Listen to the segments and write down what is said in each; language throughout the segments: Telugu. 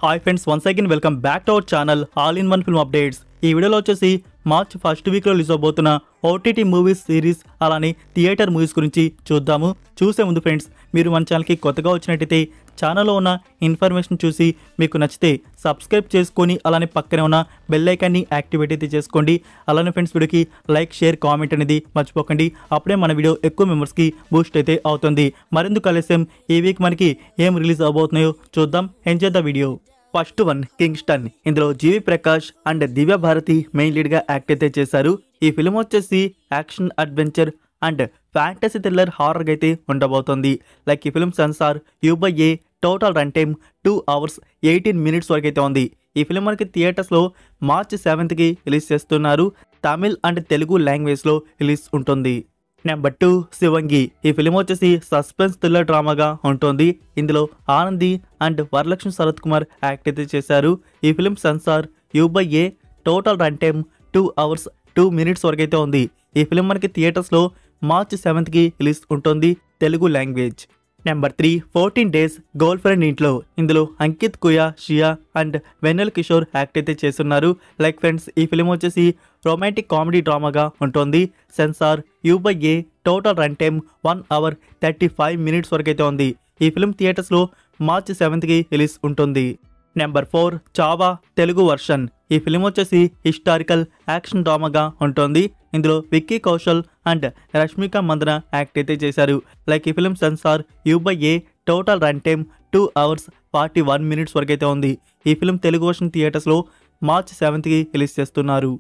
Hi friends, once again welcome back to our channel all in one film updates. ఈ వీడియోలో వచ్చేసి మార్చ్ ఫస్ట్ వీక్లో రిలీజ్ అవబోతున్న ఓటీటీ మూవీస్ సిరీస్ అలానే థియేటర్ మూవీస్ గురించి చూద్దాము. చూసే ముందు ఫ్రెండ్స్, మీరు మన ఛానల్కి కొత్తగా వచ్చినట్టయితే ఛానల్లో ఉన్న ఇన్ఫర్మేషన్ చూసి మీకు నచ్చితే సబ్స్క్రైబ్ చేసుకొని అలానే పక్కనే ఉన్న బెల్ ఐకాన్ని యాక్టివేట్ అయితే చేసుకోండి. అలానే ఫ్రెండ్స్, వీడియోకి లైక్, షేర్, కామెంట్ అనేది మర్చిపోకండి. అప్పుడే మన వీడియో ఎక్కువ మెంబర్స్కి బూస్ట్ అయితే అవుతుంది. మరెందుకు ఆలస్యం, ఈ వీక్ మనకి ఏం రిలీజ్ అవబోతున్నాయో చూద్దాం. Enjoy the video. First one, Kingston. ఇందులో జీవి ప్రకాష్ అండ్ దివ్య భారతి మెయిన్ లీడ్గా యాక్ట్ అయితే చేశారు. ఈ ఫిల్మ్ వచ్చేసి action, adventure and fantasy thriller horror అయితే ఉండబోతుంది. లైక్ ఈ film censor U/A total run time 2 hours 18 minutes వరకు అయితే ఉంది. ఈ ఫిల్మ్ మనకి థియేటర్స్లో మార్చ్ 7th రిలీజ్ చేస్తున్నారు. తమిళ్ అండ్ తెలుగు లాంగ్వేజ్లో రిలీజ్ ఉంటుంది. నెంబర్ 2, శివంగి. ఈ ఫిలిం వచ్చేసి సస్పెన్స్ థ్రిల్లర్ డ్రామాగా ఉంటుంది. ఇందులో ఆనంది అండ్ వరలక్ష్మి శరత్ కుమార్ యాక్ట్ అయితే చేశారు. ఈ film censor U/A total run time 2 hours 2 minutes వరకు అయితే ఉంది. ఈ ఫిలిం మనకి థియేటర్స్లో మార్చ్ 7th రిలీజ్ ఉంటుంది, Telugu language. Number 3, 14 days girl friend ఇంట్లో. ఇందులో అంకిత్ కుయా, షియా అండ్ వెన్నెల్ కిషోర్ యాక్ట్ అయితే చేస్తున్నారు. లైక్ ఫ్రెండ్స్, ఈ ఫిలిం వచ్చేసి రొమాంటిక్ కామెడీ డ్రామాగా ఉంటుంది. Censor U/A total run time 1 hour 35 minutes వరకు అయితే ఉంది. ఈ ఫిలిం థియేటర్స్లో మార్చ్ 7th రిలీజ్ ఉంటుంది. Number 4, Chhaava Telugu version. ఈ ఫిలిం వచ్చేసి హిస్టారికల్ యాక్షన్ డ్రామాగా ఉంటుంది. ఇందులో విక్కీ కౌశల్ అండ్ రష్మిక మందన యాక్ట్ అయితే చేశారు. లైక్ ఈ film censor U/A total run time 2 hours 41 minutes వరకు అయితే ఉంది. ఈ ఫిలిం తెలుగు వర్షన్ థియేటర్స్లో మార్చ్ 7th రిలీజ్ చేస్తున్నారు.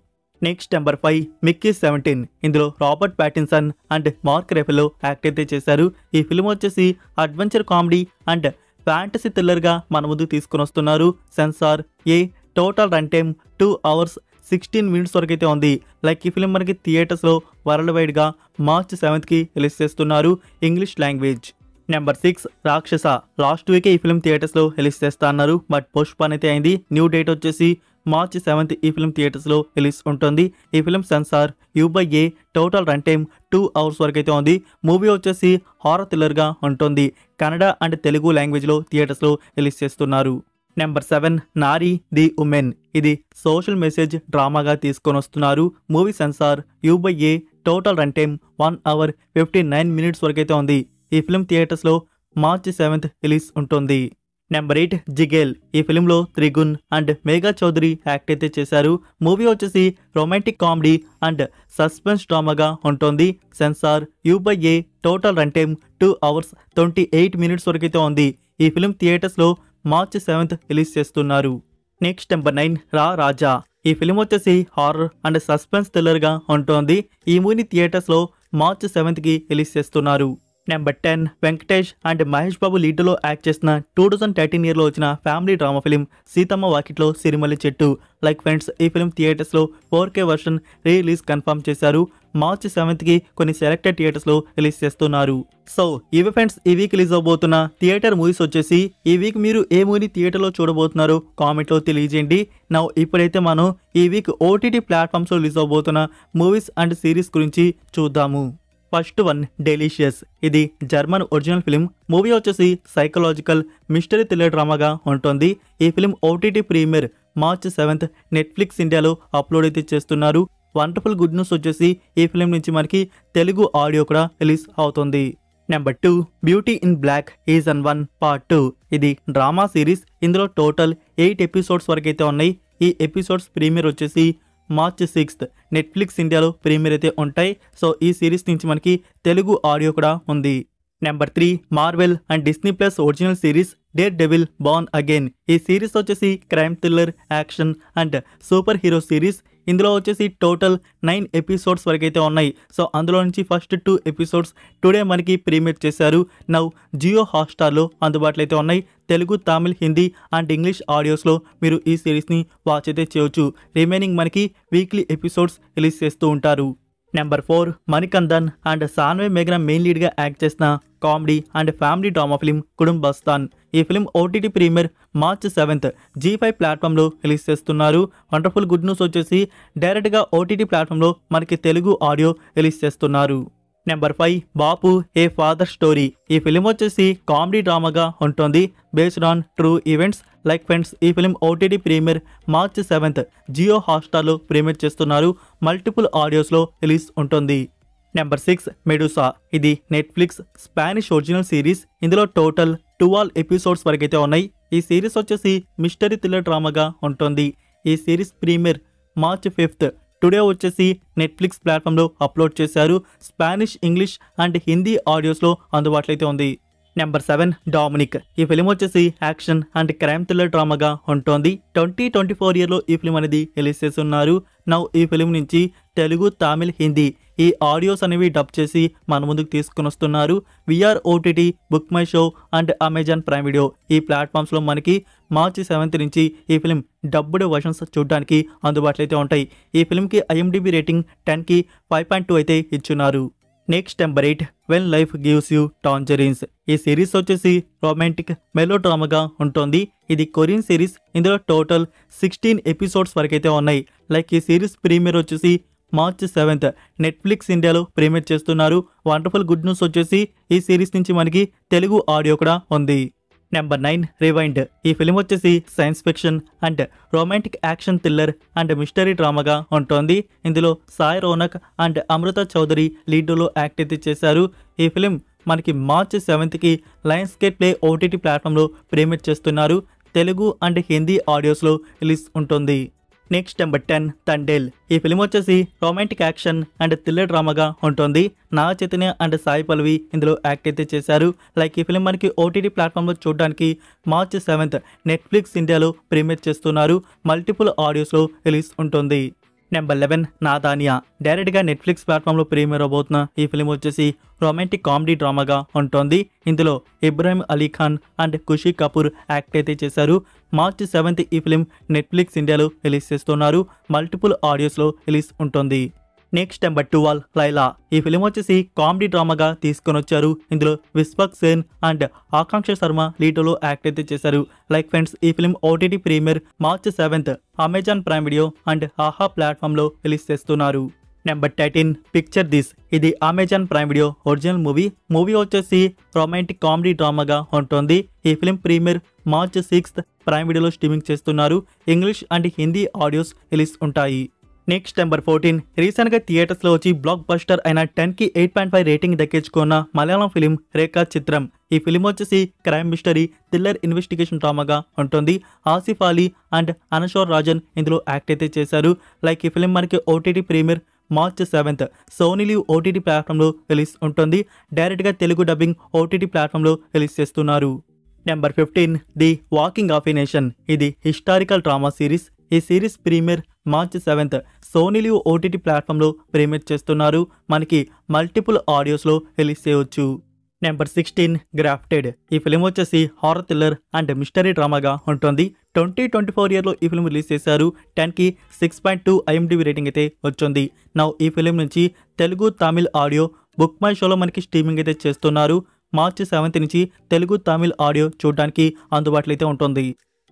Next number 5, Mickey 17. ఇందులో Robert Pattinson and Mark Ruffalo act అయితే చేశారు. ఈ ఫిలిం వచ్చేసి అడ్వెంచర్ కామెడీ అండ్ ఫ్యాంటసీ థ్రిల్లర్గా మన ముందు తీసుకుని వస్తున్నారు. Censor A total run time 2 hours 16 minutes వరకు అయితే ఉంది. లైక్ ఈ ఫిలిం మనకి థియేటర్స్లో వరల్డ్ వైడ్గా మార్చ్ 7th రిలీజ్ చేస్తున్నారు, ఇంగ్లీష్ లాంగ్వేజ్. నెంబర్ 6, రాక్షస. లాస్ట్ వీకే ఈ ఫిలిం థియేటర్స్లో రిలీజ్ చేస్తా అన్నారు, బట్ పోస్ట్పోన్ అయితే అయింది. న్యూ డేట్ వచ్చేసి మార్చ్ 7th ఈ ఫిలిం థియేటర్స్లో రిలీజ్ ఉంటుంది. ఈ film censor U/A total run time 2 hours వరకు అయితే ఉంది. మూవీ వచ్చేసి హారర్ థ్రిల్లర్గా ఉంటుంది. కన్నడ అండ్ తెలుగు లాంగ్వేజ్లో థియేటర్స్లో రిలీజ్ చేస్తున్నారు. Number 7, Nari the women. ఇది సోషల్ మెసేజ్ డ్రామాగా తీసుకొని వస్తున్నారు. Movie censor U/A total run time 1 hour 59 minutes వరకు అయితే ఉంది. ఈ ఫిలిం థియేటర్స్లో మార్చ్ 7th రిలీజ్ ఉంటుంది. నెంబర్ 8, జిగేల్. ఈ ఫిలింలో త్రిగుణ్ అండ్ మేఘా చౌదరి యాక్ట్ అయితే చేశారు. మూవీ వచ్చేసి రొమాంటిక్ కామెడీ అండ్ సస్పెన్స్ డ్రామాగా ఉంటుంది. Censor U/A total run time 2 hours 28 minutes వరకు అయితే ఉంది. ఈ ఫిలిం థియేటర్స్లో మార్చ్ 7th రిలీజ్ చేస్తున్నారు. నెక్స్ట్ నెంబర్ 9, రా రాజా. ఈ ఫిలిం వచ్చేసి హారర్ అండ్ సస్పెన్స్ థ్రిల్లర్గా ఉంటుంది. ఈ మూవీని థియేటర్స్లో మార్చ్ 7th రిలీజ్ చేస్తున్నారు. నెంబర్ 10, వెంకటేష్ అండ్ మహేష్ బాబు లీడ్లో యాక్ట్ చేసిన 2013 yearలో వచ్చిన ఫ్యామిలీ డ్రామా ఫిలిం సీతమ్మ వాకిట్లో సిరిమల్లి చెట్టు. లైక్ ఫ్రెండ్స్, ఈ ఫిలిం థియేటర్స్లో 4K వర్షన్ రిలీజ్ కన్ఫర్మ్ చేశారు. మార్చ్ 7th కొన్ని సెలెక్టెడ్ థియేటర్స్లో రిలీజ్ చేస్తున్నారు. సో ఇవి ఫ్రెండ్స్, ఈ వీక్ రిలీజ్ అవబోతున్న థియేటర్ మూవీస్ వచ్చేసి. ఈ వీక్ మీరు ఏ మూవీని థియేటర్లో చూడబోతున్నారో కామెంట్లో తెలియజేయండి. నా ఇప్పుడైతే మనం ఈ వీక్ OTT ప్లాట్ఫామ్స్లో రిలీజ్ అవబోతున్న మూవీస్ అండ్ సిరీస్ గురించి చూద్దాము. First one, delicious. ఇది జర్మన్ ఒరిజినల్ ఫిలిం. మూవీ వచ్చేసి సైకలాజికల్ మిస్టరీ థ్రిల్లర్ డ్రామాగా ఉంటుంది. ఈ film OTT premiere March 7th Netflix ఇండియాలో అప్లోడ్ అయితే చేస్తున్నారు. వండర్ఫుల్ గుడ్ న్యూస్ వచ్చేసి ఈ ఫిలిం నుంచి మనకి తెలుగు ఆడియో కూడా రిలీజ్ అవుతుంది. Number 2, beauty in black season 1 Part 2. ఇది డ్రామా సిరీస్. ఇందులో టోటల్ 8 episodes వరకు అయితే ఉన్నాయి. ఈ ఎపిసోడ్స్ ప్రీమియర్ వచ్చేసి మార్చ్ 6th నెట్ఫ్లిక్స్ ఇండియాలో ప్రీమియర్ అయితే ఉంటాయి. సో ఈ సిరీస్ నుంచి మనకి తెలుగు ఆడియో కూడా ఉంది. Number 3, Marvel and Disney plus original series dare devil born again. ఈ సిరీస్ వచ్చేసి crime thriller, action and super hero series. ఇందులో వచ్చేసి టోటల్ 9 episodes వరకు అయితే ఉన్నాయి. సో అందులో నుంచి ఫస్ట్ 2 episodes టుడే మనకి ప్రీమియర్ చేశారు. నౌ జియో హాట్స్టార్లో అందుబాటులో అయితే ఉన్నాయి. తెలుగు, తమిళ్, హిందీ అండ్ ఇంగ్లీష్ ఆడియోస్లో మీరు ఈ సిరీస్ని వాచ్ అయితే చేయొచ్చు. రిమైనింగ్ మనకి వీక్లీ ఎపిసోడ్స్ రిలీజ్ చేస్తూ ఉంటారు. నెంబర్ 4, మణికందన్ అండ్ సాన్వే మేఘన మెయిన్ లీడ్గా యాక్ట్ చేసిన comedy and family drama film Kudumbasthan. ఈ film OTT premiere March 7th G5 ప్లాట్ఫామ్లో రిలీజ్ చేస్తున్నారు. వండర్ఫుల్ గుడ్ న్యూస్ వచ్చేసి డైరెక్ట్గా OTT ప్లాట్ఫామ్లో మనకి తెలుగు ఆడియో రిలీజ్ చేస్తున్నారు. Number 5 Bapu a father story. ఈ ఫిలిం వచ్చేసి కామెడీ డ్రామాగా ఉంటుంది. Based on true events. Like friends, ఈ film OTT premiere March 7th Jio హాట్స్టార్లో ప్రీమియర్ చేస్తున్నారు. మల్టిపుల్ ఆడియోస్లో రిలీజ్ ఉంటుంది. Number 6 Medusa. ఇది నెట్ఫ్లిక్స్ స్పానిష్ ఒరిజినల్ సిరీస్. ఇందులో టోటల్ 12 ఎపిసోడ్స్ వరకైతే ఉన్నాయి. ఈ సిరీస్ వచ్చేసి మిస్టరీ థ్రిల్లర్ డ్రామాగా ఉంటుంది. ఈ series premiere March 5th today వచ్చేసి నెట్ఫ్లిక్స్ ప్లాట్ఫామ్లో అప్లోడ్ చేశారు. స్పానిష్, ఇంగ్లీష్ అండ్ హిందీ ఆడియోస్లో అందుబాటులో అయితే ఉంది. Number 7 Dominic. ఈ ఫిలిం వచ్చేసి యాక్షన్ అండ్ క్రైమ్ థ్రిల్లర్ డ్రామాగా ఉంటుంది. 2024 ఇయర్లో ఈ ఫిలిం అనేది రిలీజ్ చేస్తున్నారు. నౌ ఈ ఫిలిం నుంచి తెలుగు, తమిళ్, హిందీ ఈ ఆడియోస్ అనేవి డబ్ చేసి మన ముందుకు తీసుకుని వస్తున్నారు. VR OTT, BookMyShow and Amazon Prime Video ఈ ప్లాట్ఫామ్స్లో మనకి మార్చి 7th నుంచి ఈ ఫిలిం డబ్బుడ్ వర్షన్స్ చూడడానికి అందుబాటులో అయితే ఉంటాయి. ఈ ఫిలింకి ఐఎండిబి రేటింగ్ 10కి 5.2 అయితే ఇచ్చున్నారు. Next number 8 when life gives you tangerines. ఈ సిరీస్ వచ్చేసి రొమాంటిక్ మెలో డ్రామాగా ఉంటుంది. ఇది కొరియన్ సిరీస్. ఇందులో టోటల్ 16 ఎపిసోడ్స్ వరకైతే ఉన్నాయి. లైక్ ఈ సిరీస్ ప్రీమియర్ వచ్చేసి మార్చ్ 7th నెట్ఫ్లిక్స్ ఇండియాలో ప్రీమియర్ చేస్తున్నారు. వండర్ఫుల్ గుడ్ న్యూస్ వచ్చేసి ఈ సిరీస్ నుంచి మనకి తెలుగు ఆడియో కూడా ఉంది. Number 9 rewind. ఈ ఫిలిం వచ్చేసి science fiction and romantic action thriller and mystery డ్రామాగా ఉంటుంది. ఇందులో Sai Ronak and Amrutha Chowdary లీడ్లో act అయితే చేశారు. ఈ ఫిలిం మనకి March 7th Lions gate play OTT ప్లాట్ఫామ్లో ప్రీమియర్ చేస్తున్నారు. తెలుగు అండ్ హిందీ ఆడియోస్లో రిలీజ్ ఉంటుంది. Next number 10 Thandel. ఈ ఫిలిం వచ్చేసి రొమాంటిక్ యాక్షన్ అండ్ థ్రిల్లర్ డ్రామాగా ఉంటుంది. నాగ చైతన్య అండ్ సాయి పల్లవి ఇందులో యాక్ట్ అయితే చేశారు. లైక్ ఈ ఫిలిం మనకి ఓటీటీ ప్లాట్ఫామ్లో చూడడానికి మార్చ్ 7th నెట్ఫ్లిక్స్ ఇండియాలో ప్రీమియర్ చేస్తున్నారు. మల్టిపుల్ ఆడియోస్లో రిలీజ్ ఉంటుంది. నెంబర్ 11 నాదానియా. డైరెక్ట్గా నెట్ఫ్లిక్స్ ప్లాట్ఫామ్లో ప్రీమియర్ అవబోతున్న ఈ ఫిలిం వచ్చేసి రొమాంటిక్ కామెడీ డ్రామాగా ఉంటుంది. ఇందులో ఇబ్రాహిం అలీ ఖాన్ అండ్ ఖుషీ కపూర్ యాక్ట్ అయితే చేశారు. మార్చ్ 7th ఈ ఫిలిం నెట్ఫ్లిక్స్ ఇండియాలో రిలీజ్ చేస్తున్నారు. మల్టిపుల్ ఆడియోస్లో రిలీజ్ ఉంటుంది. Next number 12 Laila. ఈ ఫిలిం వచ్చేసి కామెడీ డ్రామాగా తీసుకొని వచ్చారు. ఇందులో విశ్వక్ సేన్ అండ్ ఆకాంక్ష శర్మ లీడ్లో యాక్ట్ అయితే చేశారు. లైక్ ఫ్రెండ్స్, ఈ film OTT premiere March 7th Amazon Prime Video and Aha ప్లాట్ఫామ్లో రిలీజ్ చేస్తున్నారు. Number 13 picture this. ఇది Amazon Prime video original movie వచ్చేసి రొమాంటిక్ కామెడీ డ్రామాగా ఉంటుంది. ఈ film premiere March 6th Prime వీడియోలో స్ట్రీమింగ్ చేస్తున్నారు. English and Hindi audios release ఉంటాయి. నెక్స్ట్ నెంబర్ 14 రీసెంట్గా థియేటర్స్లో వచ్చి బ్లాక్ బస్టర్ అయిన 10కి 8.5 రేటింగ్ దక్కించుకున్న మలయాళం ఫిలిం రేఖా చిత్రం. ఈ ఫిలిం వచ్చేసి క్రైమ్ మిస్టరీ థ్రిల్లర్ ఇన్వెస్టిగేషన్ డ్రామాగా ఉంటుంది. ఆసిఫ్ అలీ అండ్ అనశ్వర్ రాజన్ ఇందులో యాక్ట్ అయితే చేశారు. లైక్ ఈ ఫిలిం మనకి OTT premiere March 7th Sony Liv OTT ప్లాట్ఫామ్లో రిలీజ్ ఉంటుంది. డైరెక్ట్గా తెలుగు డబ్బింగ్ ఓటీటీ ప్లాట్ఫామ్లో రిలీజ్ చేస్తున్నారు. Number 15 the waking of a nation. ఇది హిస్టారికల్ డ్రామా సిరీస్. ఈ series premiere March 7th Sony Liv OTT ప్లాట్ఫామ్లో ప్రీమియర్ చేస్తున్నారు. మనకి మల్టిపుల్ ఆడియోస్లో రిలీజ్ చేయవచ్చు. Number 16 grafted. ఈ ఫిలిం వచ్చేసి హారర్ థ్రిల్లర్ అండ్ మిస్టరీ డ్రామాగా ఉంటుంది. 2024 ఇయర్లో ఈ ఫిలిం రిలీజ్ చేశారు. 10కి 6.2 ఐఎండిబి రేటింగ్ అయితే వచ్చింది. నౌ ఈ ఫిలిం నుంచి Telugu, Tamil audio book my షోలో మనకి స్ట్రీమింగ్ అయితే చేస్తున్నారు. మార్చ్ 7th నుంచి తెలుగు, తమిళ్ ఆడియో చూడడానికి అందుబాటులో అయితే ఉంటుంది.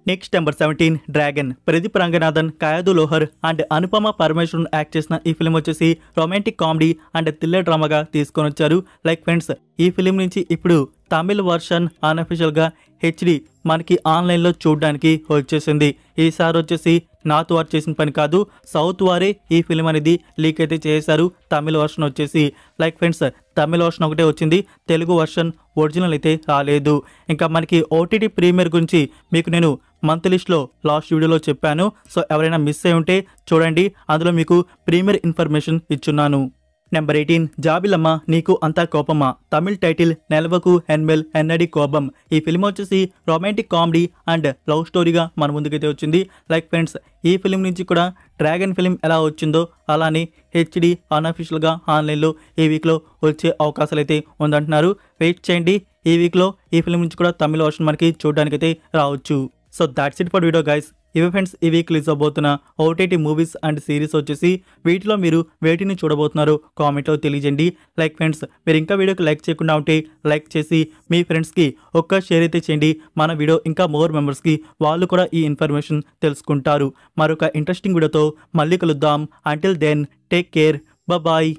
Next number 17 dragon. Pradeep Ranganathan, Kayadu Lohar and Anupama Parameswaran act చేసిన ఈ ఫిలిం వచ్చేసి రొమాంటిక్ కామెడీ అండ్ థ్రిల్లర్ డ్రామాగా తీసుకొని వచ్చారు. లైక్ ఫ్రెండ్స్, ఈ ఫిలిం నుంచి ఇప్పుడు తమిళ్ వర్షన్ అన్అఫిషియల్గా హెచ్డి మనకి ఆన్లైన్లో చూడడానికి వచ్చేసింది. ఈసారి వచ్చేసి నార్త్ వారు చేసిన పని కాదు, సౌత్ వారే ఈ ఫిలిం అనేది లీక్ అయితే చేశారు. తమిళ వర్షన్ వచ్చేసి లైక్ ఫ్రెండ్స్, తమిళ వర్షన్ ఒకటే వచ్చింది, తెలుగు వర్షన్ ఒరిజినల్ అయితే రాలేదు. ఇంకా మనకి ఓటీటీ ప్రీమియర్ గురించి మీకు నేను మంత్ లిస్ట్లో లాస్ట్ వీడియోలో చెప్పాను. సో ఎవరైనా మిస్ అయి ఉంటే చూడండి, అందులో మీకు ప్రీమియర్ ఇన్ఫర్మేషన్ ఇచ్చున్నాను. నెంబర్ 18 జాబిలమ్మ నీకు అంతా కోపమా. తమిళ్ టైటిల్ నెలవకు ఎన్మెల్ ఎన్నడి కోపం. ఈ ఫిలిం వచ్చేసి రొమాంటిక్ కామెడీ అండ్ లవ్ స్టోరీగా మన ముందుకైతే వచ్చింది. లైక్ ఫ్రెండ్స్, ఈ ఫిలిం నుంచి కూడా డ్రాగన్ ఫిలిం ఎలా వచ్చిందో అలానే హెచ్డి అన్అఫిషియల్గా ఆన్లైన్లో ఈ వీక్లో వచ్చే అవకాశాలు అయితే ఉందంటున్నారు. వెయిట్ చేయండి, ఈ వీక్లో ఈ ఫిలిం నుంచి కూడా తమిళ వర్షన్ మనకి చూడడానికైతే రావచ్చు. So that's it for video guys. ఇవి ఫ్రెండ్స్ ఈ వీక్ రిలీజ్ అవబోతున్న ఓటీటీ మూవీస్ అండ్ సిరీస్ వచ్చేసి వీటిలో మీరు వేటిని చూడబోతున్నారో కామెంట్లో తెలియజేయండి. లైక్ ఫ్రెండ్స్, మీరు ఇంకా వీడియోకి లైక్ చేయకుండా ఉంటే లైక్ చేసి మీ ఫ్రెండ్స్కి ఒక్క షేర్ అయితే చేయండి. మన వీడియో ఇంకా మోర్ మెంబర్స్కి వాళ్ళు కూడా ఈ ఇన్ఫర్మేషన్ తెలుసుకుంటారు. మరొక ఇంట్రెస్టింగ్ వీడియోతో మళ్ళీ కలుద్దాం. Until then take care, bye.